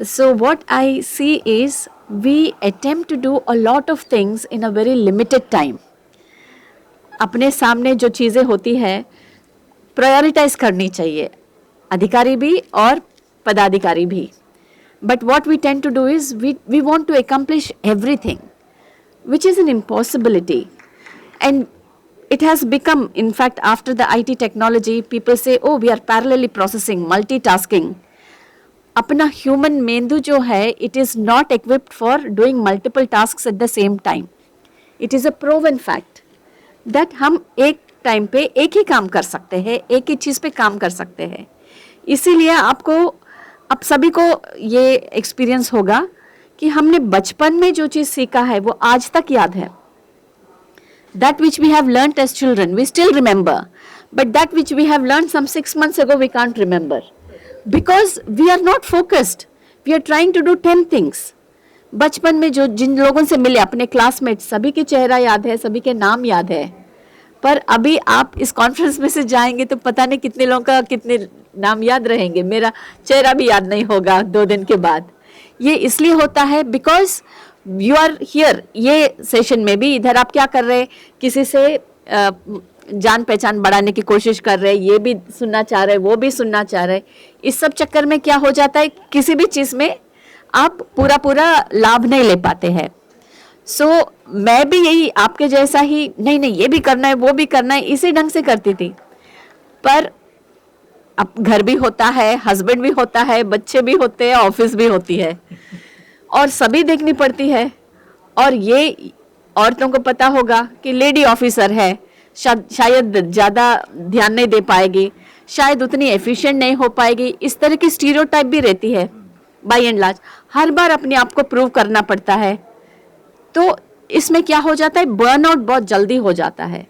So what I see is we attempt to do a lot of things in a very limited time. अपने सामने जो चीज़ें होती है प्रायोरिटाइज करनी चाहिए, अधिकारी भी और पदाधिकारी भी. But what we tend to do is we want to accomplish everything, which is an impossibility. And it has become, in fact, after the IT technology, people say, oh, we are parallelly processing, multitasking. अपना human मेंदू जो है, it is not equipped for doing multiple tasks at the same time. It is a proven fact that हम एक time पे एक ही काम कर सकते हैं, एक ही चीज़ पे काम कर सकते हैं. इसीलिए आपको, आप सभी को ये एक्सपीरियंस होगा कि हमने बचपन में जो चीज़ सीखा है वो आज तक याद है. That which we have learnt as children, we still remember. But that which we have learned some 6 months ago, we can't remember. Because we are not focused. We are trying to do 10 things. बचपन में जो जिन लोगों से मिले, अपने classmate, सभी के चेहरा याद है, सभी के नाम याद है. पर अभी आप इस कॉन्फ्रेंस में से जाएंगे तो पता नहीं कितने लोगों का कितने नाम याद रहेंगे. मेरा चेहरा भी याद नहीं होगा 2 दिन के बाद. ये इसलिए होता है बिकॉज यू आर हियर. ये सेशन में भी इधर आप क्या कर रहे हैं, किसी से जान पहचान बढ़ाने की कोशिश कर रहे हैं, ये भी सुनना चाह रहे हैं, वो भी सुनना चाह रहे हैं. इस सब चक्कर में क्या हो जाता है, किसी भी चीज़ में आप पूरा लाभ नहीं ले पाते हैं. सो मैं भी यही आपके जैसा ही नहीं ये भी करना है, वो भी करना है, इसी ढंग से करती थी. पर अब घर भी होता है, हस्बैंड भी होता है, बच्चे भी होते हैं, ऑफिस भी होती है और सभी देखनी पड़ती है. और ये औरतों को पता होगा कि लेडी ऑफिसर है, शायद ज़्यादा ध्यान नहीं दे पाएगी, शायद उतनी एफिशिएंट नहीं हो पाएगी. इस तरह की स्टीरियोटाइप भी रहती है. बाय एंड लार्ज हर बार अपने आप को प्रूव करना पड़ता है. तो इसमें क्या हो जाता है, बर्नआउट बहुत जल्दी हो जाता है.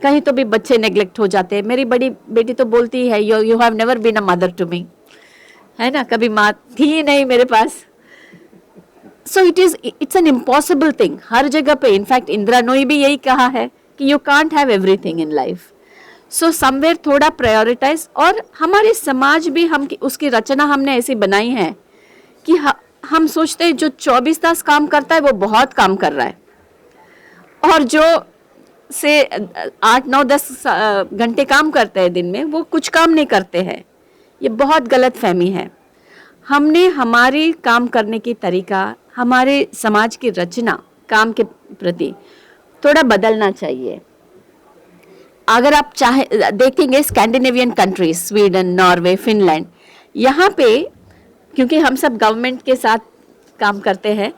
कहीं तो भी बच्चे नेग्लेक्ट हो जाते हैं. मेरी बड़ी बेटी तो बोलती है, you have never been a mother to me, है ना, कभी माँ थी ही नहीं मेरे पास. So it's an impossible thing हर जगह पे. इनफैक्ट इंदिरा नोई भी यही कहा है कि you can't have everything in life. So somewhere थोड़ा प्रायोरिटाइज. और हमारे समाज भी, हम उसकी रचना हमने ऐसी बनाई है कि हम सोचते हैं जो 24 तास काम करता है वो बहुत काम कर रहा है, और जो से 8, 9, 10 घंटे काम करते हैं दिन में, वो कुछ काम नहीं करते हैं. ये बहुत गलत फहमी है. हमने हमारी काम करने की तरीका, हमारे समाज की रचना काम के प्रति थोड़ा बदलना चाहिए. अगर आप चाहे देखेंगे Scandinavian countries, Sweden, Norway, Finland, यहाँ पे क्योंकि हम सब गवर्नमेंट के साथ काम करते हैं,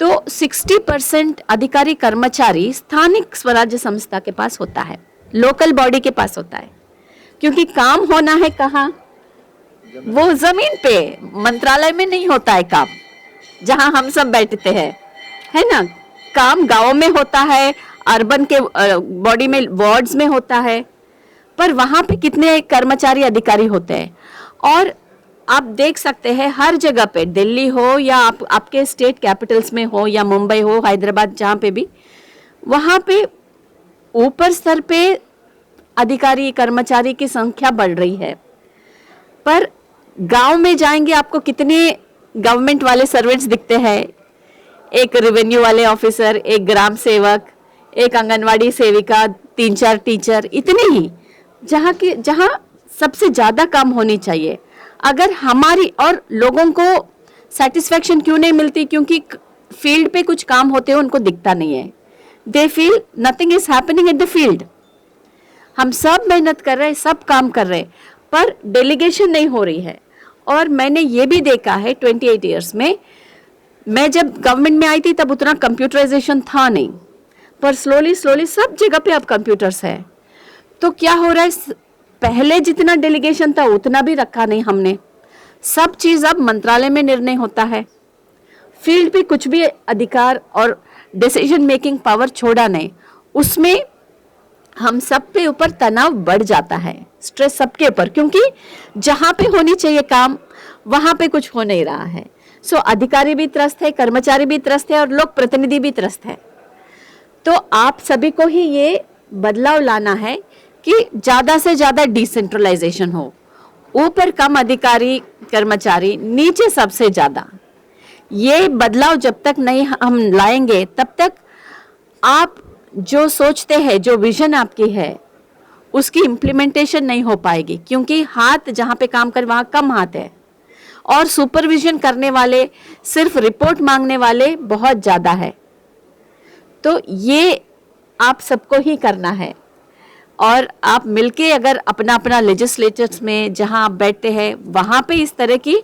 तो 60% अधिकारी कर्मचारी स्थानिक स्वराज्य संस्था के पास होता है, लोकल बॉडी के पास होता है. क्योंकि काम होना है कहाँ, वो जमीन पे, मंत्रालय में नहीं होता है काम जहाँ हम सब बैठते हैं, है ना. काम गाँव में होता है, अर्बन के बॉडी में, वार्ड्स में होता है. पर वहाँ पे कितने कर्मचारी अधिकारी होते हैं. और आप देख सकते हैं हर जगह पे, दिल्ली हो या आपके स्टेट कैपिटल्स में हो या मुंबई हो, हैदराबाद, जहाँ पे भी, वहाँ पे ऊपर स्तर पे अधिकारी कर्मचारी की संख्या बढ़ रही है. पर गांव में जाएंगे आपको कितने गवर्नमेंट वाले सर्वेंट्स दिखते हैं. एक रेवेन्यू वाले ऑफिसर, एक ग्राम सेवक, एक आंगनवाड़ी सेविका, 3-4 टीचर, इतने ही. जहाँ सबसे ज़्यादा काम होनी चाहिए. अगर हमारी और लोगों को सेटिस्फैक्शन क्यों नहीं मिलती, क्योंकि फील्ड पे कुछ काम होते हैं उनको दिखता नहीं है. They feel nothing is happening at the field. हम सब मेहनत कर रहे हैं, सब काम कर रहे हैं, पर डेलीगेशन नहीं हो रही है. और मैंने ये भी देखा है 28 ईयर्स में, मैं जब गवर्नमेंट में आई थी तब उतना कंप्यूटराइजेशन था नहीं, पर स्लोली सब जगह पे अब कंप्यूटर्स है. तो क्या हो रहा है, पहले जितना डेलीगेशन था उतना भी रखा नहीं हमने. सब चीज़ अब मंत्रालय में निर्णय होता है, फील्ड पे कुछ भी अधिकार और डिसीजन मेकिंग पावर छोड़ा नहीं. उसमें हम सब पे ऊपर तनाव बढ़ जाता है, स्ट्रेस सबके ऊपर, क्योंकि जहाँ पे होनी चाहिए काम वहाँ पे कुछ हो नहीं रहा है. सो अधिकारी भी त्रस्त है, कर्मचारी भी त्रस्त है, और लोक प्रतिनिधि भी त्रस्त है. तो आप सभी को ही ये बदलाव लाना है कि ज़्यादा से ज़्यादा डिसेंट्रलाइजेशन हो, ऊपर कम अधिकारी, कर्मचारी, नीचे सबसे ज़्यादा। ये बदलाव जब तक नहीं हम लाएंगे तब तक आप जो सोचते हैं, जो विजन आपकी है, उसकी इम्प्लीमेंटेशन नहीं हो पाएगी, क्योंकि हाथ जहाँ पे काम कर वहाँ कम हाथ है और सुपरविजन करने वाले, सिर्फ रिपोर्ट मांगने वाले बहुत ज़्यादा है। तो ये आप सबको ही करना है और आप मिलके अगर अपना अपना लेजिस्लेचर्स में जहाँ आप बैठते हैं वहाँ पे इस तरह की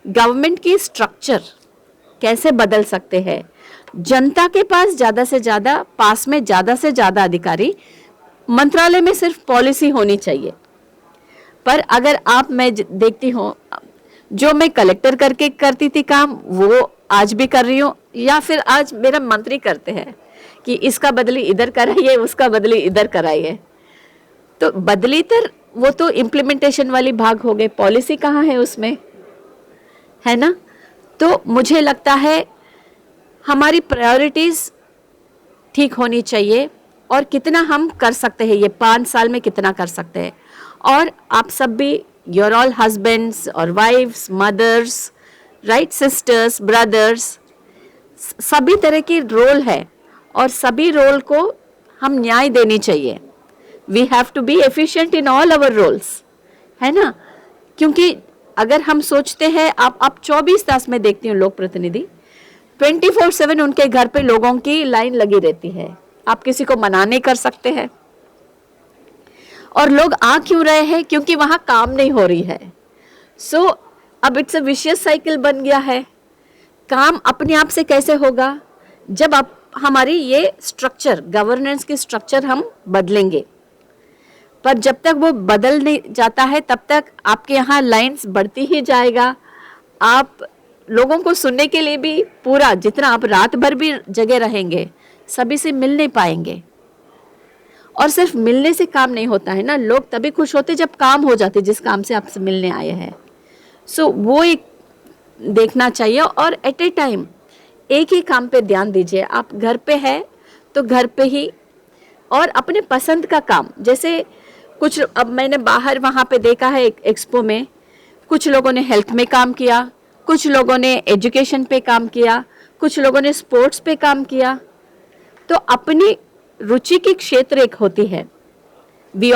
गवर्नमेंट की स्ट्रक्चर कैसे बदल सकते हैं। जनता के पास ज़्यादा से ज़्यादा, पास में ज़्यादा से ज़्यादा अधिकारी, मंत्रालय में सिर्फ पॉलिसी होनी चाहिए। पर अगर आप, मैं देखती हूँ जो मैं कलेक्टर करके करती थी काम, वो आज भी कर रही हूँ, या फिर आज मेरा मंत्री करते हैं कि इसका बदली इधर कराइए, उसका बदली इधर कराइए। तो बदली वो तो इम्प्लीमेंटेशन वाली भाग हो गए, पॉलिसी कहाँ है उसमें, है ना। तो मुझे लगता है हमारी प्रायोरिटीज ठीक होनी चाहिए और कितना हम कर सकते हैं, ये 5 साल में कितना कर सकते हैं। और आप सब भी, you're all husbands और wives, mothers, right, sisters, brothers, सभी तरह की रोल है और सभी रोल को हम न्याय देनी चाहिए। We have to be efficient in all our roles, है ना। क्योंकि अगर हम सोचते हैं, आप 24 तास में देखती हूँ लोक प्रतिनिधि, 24/7 उनके घर पे लोगों की लाइन लगी रहती है। आप किसी को मना नहीं कर सकते हैं। और लोग आ क्यों रहे हैं? क्योंकि वहां काम नहीं हो रही है। सो अब इट्स अ विशियस साइकिल बन गया है। काम अपने आप से कैसे होगा? जब आप हमारी ये स्ट्रक्चर, गवर्नेंस की स्ट्रक्चर हम बदलेंगे। पर जब तक वो बदल नहीं जाता है तब तक आपके यहाँ लाइंस बढ़ती ही जाएगा। आप लोगों को सुनने के लिए भी पूरा, जितना आप रात भर भी जगह रहेंगे, सभी से मिल नहीं पाएंगे। और सिर्फ मिलने से काम नहीं होता है ना, लोग तभी खुश होते जब काम हो जाते, जिस काम से आपसे मिलने आए हैं। सो वो एक देखना चाहिए और एट ए टाइम एक ही काम पे ध्यान दीजिए। आप घर पे है तो घर पे ही, और अपने पसंद का काम, जैसे कुछ, अब मैंने बाहर वहाँ पे देखा है एक्सपो में, कुछ लोगों ने हेल्थ में काम किया, कुछ लोगों ने एजुकेशन पे काम किया, कुछ लोगों ने स्पोर्ट्स पे काम किया। तो अपनी रुचि की क्षेत्र एक होती है। We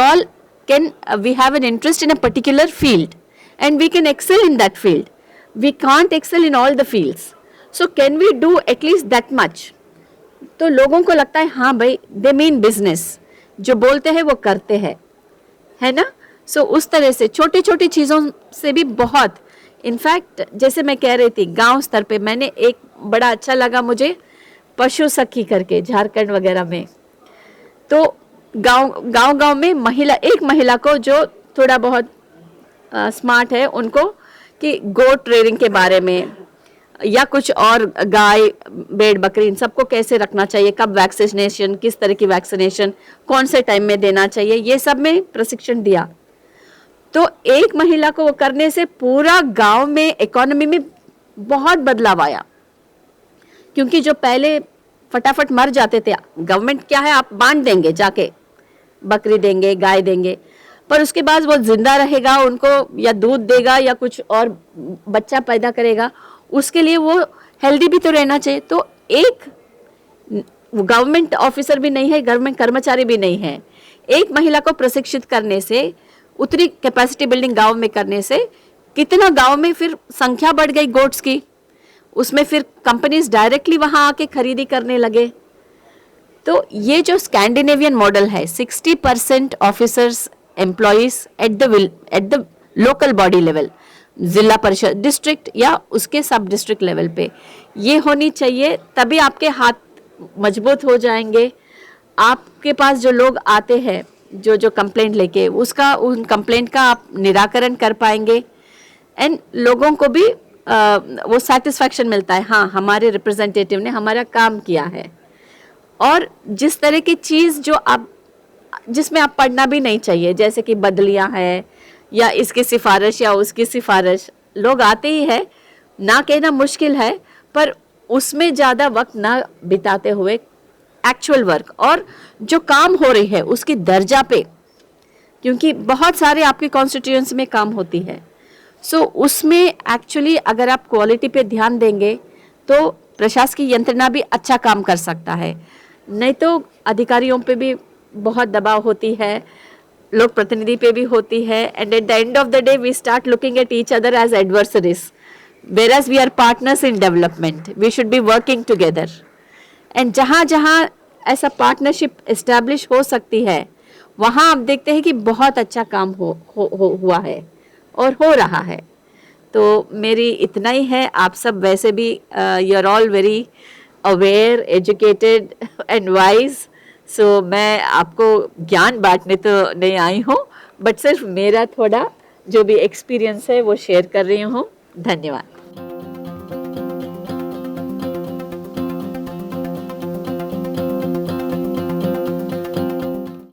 have an interest in a particular field and we can excel in that field. We can't excel in all the fields, so can we do at least that much. तो लोगों को लगता है हाँ भाई, दे मीन बिजनेस, जो बोलते हैं वो करते हैं, है ना। सो उस तरह से छोटी छोटी चीज़ों से भी बहुत, इनफैक्ट जैसे मैं कह रही थी गांव स्तर पे, मैंने एक बड़ा अच्छा लगा मुझे, पशु सखी करके झारखंड वगैरह में। तो गांव में एक महिला को जो थोड़ा बहुत स्मार्ट है, उनको कि गोट ट्रेनिंग के बारे में या कुछ और, गाय भेड़ बकरी इन सबको कैसे रखना चाहिए, कब वैक्सीनेशन, किस तरह की वैक्सीनेशन कौन से टाइम में देना चाहिए, ये सब में प्रशिक्षण दिया। तो एक महिला को वो करने से पूरा गांव में इकोनॉमी में बहुत बदलाव आया। क्योंकि जो पहले फटाफट मर जाते थे, गवर्नमेंट क्या है, आप बांट देंगे, जाके बकरी देंगे, गाय देंगे, पर उसके बाद वो जिंदा रहेगा, उनको या दूध देगा या कुछ और बच्चा पैदा करेगा, उसके लिए वो हेल्दी भी तो रहना चाहिए। तो एक गवर्नमेंट ऑफिसर भी नहीं है, गवर्नमेंट कर्मचारी भी नहीं है, एक महिला को प्रशिक्षित करने से, उतनी कैपेसिटी बिल्डिंग गांव में करने से कितना गांव में फिर संख्या बढ़ गई गोट्स की। उसमें फिर कंपनीज डायरेक्टली वहां आके खरीदी करने लगे। तो ये जो स्कैंडिनेवियन मॉडल है, 60% officers employees at the local body level, जिला परिषद, डिस्ट्रिक्ट या उसके सब डिस्ट्रिक्ट लेवल पे ये होनी चाहिए। तभी आपके हाथ मजबूत हो जाएंगे। आपके पास जो लोग आते हैं, जो कंप्लेंट लेके, उन कंप्लेंट का आप निराकरण कर पाएंगे एंड लोगों को भी वो सेटिस्फैक्शन मिलता है, हाँ हमारे रिप्रेजेंटेटिव ने हमारा काम किया है। और जिस तरह की चीज़ जिसमें आप पढ़ना भी नहीं चाहिए, जैसे कि बदलियां है या इसकी सिफारिश या उसकी सिफारिश, लोग आते ही है, ना कहना मुश्किल है, पर उसमें ज़्यादा वक्त ना बिताते हुए एक्चुअल वर्क और जो काम हो रही है उसकी दर्जा पे, क्योंकि बहुत सारे आपकी कॉन्स्टिट्यूएंसी में काम होती है। सो उसमें एक्चुअली अगर आप क्वालिटी पे ध्यान देंगे तो प्रशासकीय यंत्रणा भी अच्छा काम कर सकता है, नहीं तो अधिकारियों पे भी बहुत दबाव होती है, लोक प्रतिनिधि पे भी होती है, and at the end of the day we start looking at each other as adversaries, whereas we are partners in development, we should be working together. And जहाँ जहाँ ऐसा पार्टनरशिप इस्टेब्लिश हो सकती है वहाँ आप देखते हैं कि बहुत अच्छा काम हुआ है और हो रहा है। तो मेरी इतना ही है, आप सब वैसे भी you are all very aware, educated and wise, so मैं आपको ज्ञान बांटने तो नहीं आई हूँ, बट सिर्फ मेरा थोड़ा जो भी एक्सपीरियंस है वो शेयर कर रही हूँ। धन्यवाद।